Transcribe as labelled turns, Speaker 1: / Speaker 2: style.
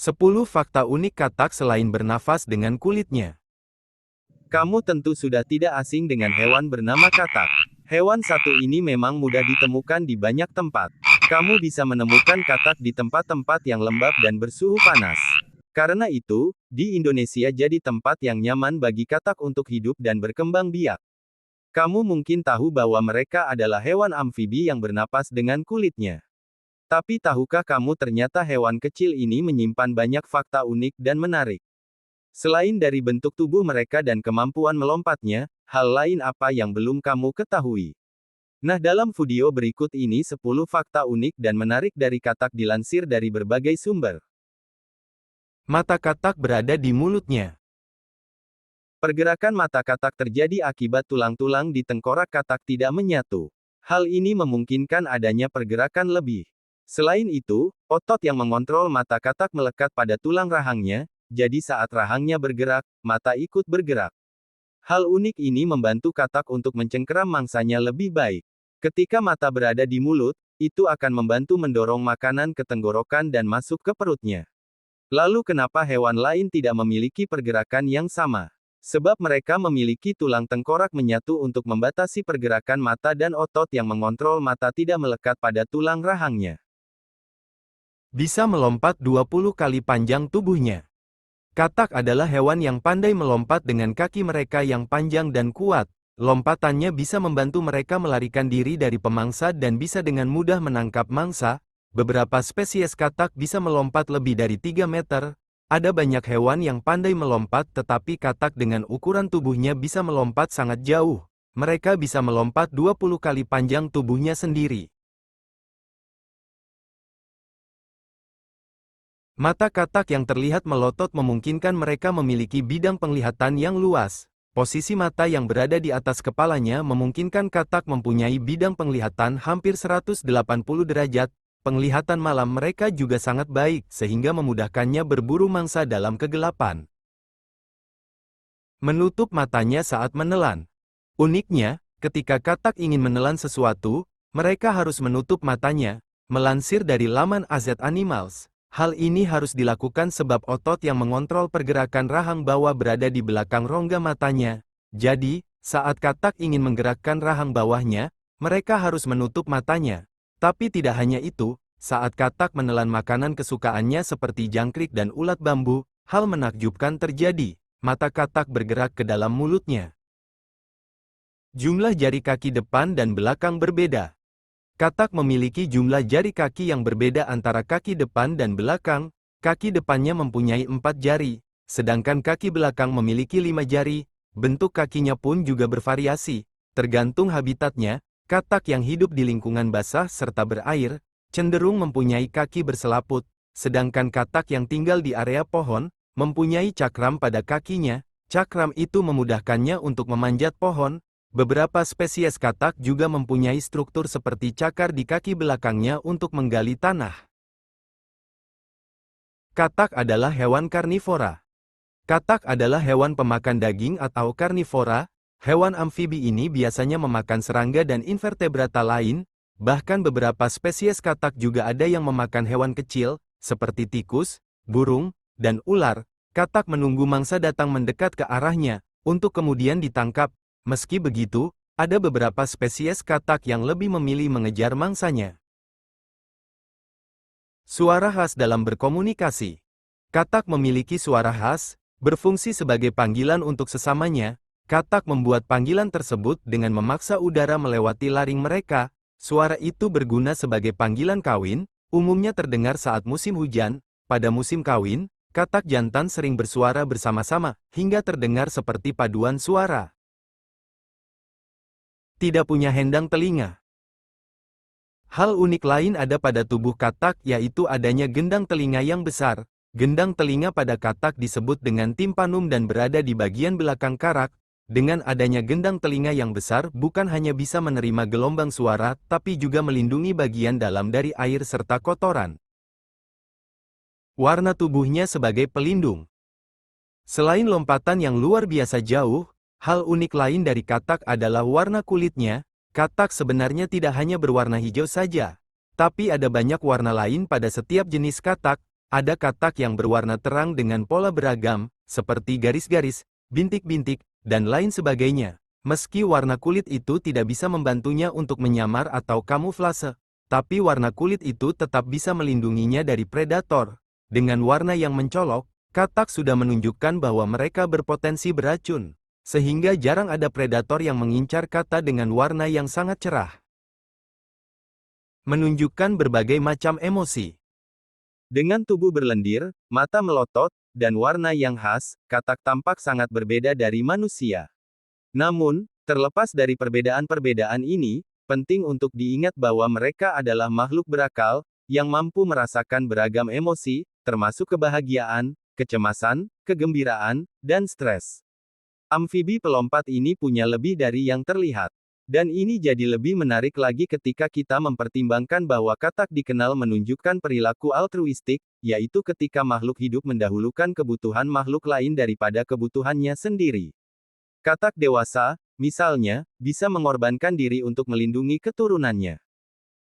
Speaker 1: 10 fakta unik katak selain bernafas dengan kulitnya. Kamu tentu sudah tidak asing dengan hewan bernama katak. Hewan satu ini memang mudah ditemukan di banyak tempat. Kamu bisa menemukan katak di tempat-tempat yang lembab dan bersuhu panas. Karena itu, di Indonesia jadi tempat yang nyaman bagi katak untuk hidup dan berkembang biak. Kamu mungkin tahu bahwa mereka adalah hewan amfibi yang bernapas dengan kulitnya. Tapi tahukah kamu ternyata hewan kecil ini menyimpan banyak fakta unik dan menarik? Selain dari bentuk tubuh mereka dan kemampuan melompatnya, hal lain apa yang belum kamu ketahui? Nah, dalam video berikut ini 10 fakta unik dan menarik dari katak dilansir dari berbagai sumber. Mata katak berada di mulutnya. Pergerakan mata katak terjadi akibat tulang-tulang di tengkorak katak tidak menyatu. Hal ini memungkinkan adanya pergerakan lebih. Selain itu, otot yang mengontrol mata katak melekat pada tulang rahangnya, jadi saat rahangnya bergerak, mata ikut bergerak. Hal unik ini membantu katak untuk mencengkeram mangsanya lebih baik. Ketika mata berada di mulut, itu akan membantu mendorong makanan ke tenggorokan dan masuk ke perutnya. Lalu kenapa hewan lain tidak memiliki pergerakan yang sama? Sebab mereka memiliki tulang tengkorak menyatu untuk membatasi pergerakan mata dan otot yang mengontrol mata tidak melekat pada tulang rahangnya. Bisa melompat 20 kali panjang tubuhnya. Katak adalah hewan yang pandai melompat dengan kaki mereka yang panjang dan kuat. Lompatannya bisa membantu mereka melarikan diri dari pemangsa dan bisa dengan mudah menangkap mangsa. Beberapa spesies katak bisa melompat lebih dari 3 meter. Ada banyak hewan yang pandai melompat tetapi katak dengan ukuran tubuhnya bisa melompat sangat jauh. Mereka bisa melompat 20 kali panjang tubuhnya sendiri. Mata katak yang terlihat melotot memungkinkan mereka memiliki bidang penglihatan yang luas. Posisi mata yang berada di atas kepalanya memungkinkan katak mempunyai bidang penglihatan hampir 180 derajat. Penglihatan malam mereka juga sangat baik, sehingga memudahkannya berburu mangsa dalam kegelapan. Menutup matanya saat menelan. Uniknya, ketika katak ingin menelan sesuatu, mereka harus menutup matanya. Melansir dari laman AZ Animals. Hal ini harus dilakukan sebab otot yang mengontrol pergerakan rahang bawah berada di belakang rongga matanya. Jadi, saat katak ingin menggerakkan rahang bawahnya, mereka harus menutup matanya. Tapi tidak hanya itu, saat katak menelan makanan kesukaannya seperti jangkrik dan ulat bambu, hal menakjubkan terjadi. Mata katak bergerak ke dalam mulutnya. Jumlah jari kaki depan dan belakang berbeda. Katak memiliki jumlah jari kaki yang berbeda antara kaki depan dan belakang. Kaki depannya mempunyai 4 jari, sedangkan kaki belakang memiliki 5 jari. Bentuk kakinya pun juga bervariasi, tergantung habitatnya. Katak yang hidup di lingkungan basah serta berair, cenderung mempunyai kaki berselaput, sedangkan katak yang tinggal di area pohon, mempunyai cakram pada kakinya. Cakram itu memudahkannya untuk memanjat pohon. Beberapa spesies katak juga mempunyai struktur seperti cakar di kaki belakangnya untuk menggali tanah. Katak adalah hewan karnivora. Katak adalah hewan pemakan daging atau karnivora. Hewan amfibi ini biasanya memakan serangga dan invertebrata lain, bahkan beberapa spesies katak juga ada yang memakan hewan kecil, seperti tikus, burung, dan ular. Katak menunggu mangsa datang mendekat ke arahnya, untuk kemudian ditangkap. Meski begitu, ada beberapa spesies katak yang lebih memilih mengejar mangsanya. Suara khas dalam berkomunikasi. Katak memiliki suara khas, berfungsi sebagai panggilan untuk sesamanya. Katak membuat panggilan tersebut dengan memaksa udara melewati laring mereka. Suara itu berguna sebagai panggilan kawin, umumnya terdengar saat musim hujan. Pada musim kawin, katak jantan sering bersuara bersama-sama, hingga terdengar seperti paduan suara. Tidak punya hendang telinga. Hal unik lain ada pada tubuh katak yaitu adanya gendang telinga yang besar. Gendang telinga pada katak disebut dengan timpanum dan berada di bagian belakang karak. Dengan adanya gendang telinga yang besar bukan hanya bisa menerima gelombang suara, tapi juga melindungi bagian dalam dari air serta kotoran. Warna tubuhnya sebagai pelindung. Selain lompatan yang luar biasa jauh, hal unik lain dari katak adalah warna kulitnya. Katak sebenarnya tidak hanya berwarna hijau saja, tapi ada banyak warna lain pada setiap jenis katak. Ada katak yang berwarna terang dengan pola beragam, seperti garis-garis, bintik-bintik, dan lain sebagainya. Meski warna kulit itu tidak bisa membantunya untuk menyamar atau kamuflase, tapi warna kulit itu tetap bisa melindunginya dari predator. Dengan warna yang mencolok, katak sudah menunjukkan bahwa mereka berpotensi beracun, sehingga jarang ada predator yang mengincar kata dengan warna yang sangat cerah. Menunjukkan berbagai macam emosi. Dengan tubuh berlendir, mata melotot, dan warna yang khas, katak tampak sangat berbeda dari manusia. Namun, terlepas dari perbedaan-perbedaan ini, penting untuk diingat bahwa mereka adalah makhluk berakal, yang mampu merasakan beragam emosi, termasuk kebahagiaan, kecemasan, kegembiraan, dan stres. Amfibi pelompat ini punya lebih dari yang terlihat. Dan ini jadi lebih menarik lagi ketika kita mempertimbangkan bahwa katak dikenal menunjukkan perilaku altruistik, yaitu ketika makhluk hidup mendahulukan kebutuhan makhluk lain daripada kebutuhannya sendiri. Katak dewasa, misalnya, bisa mengorbankan diri untuk melindungi keturunannya.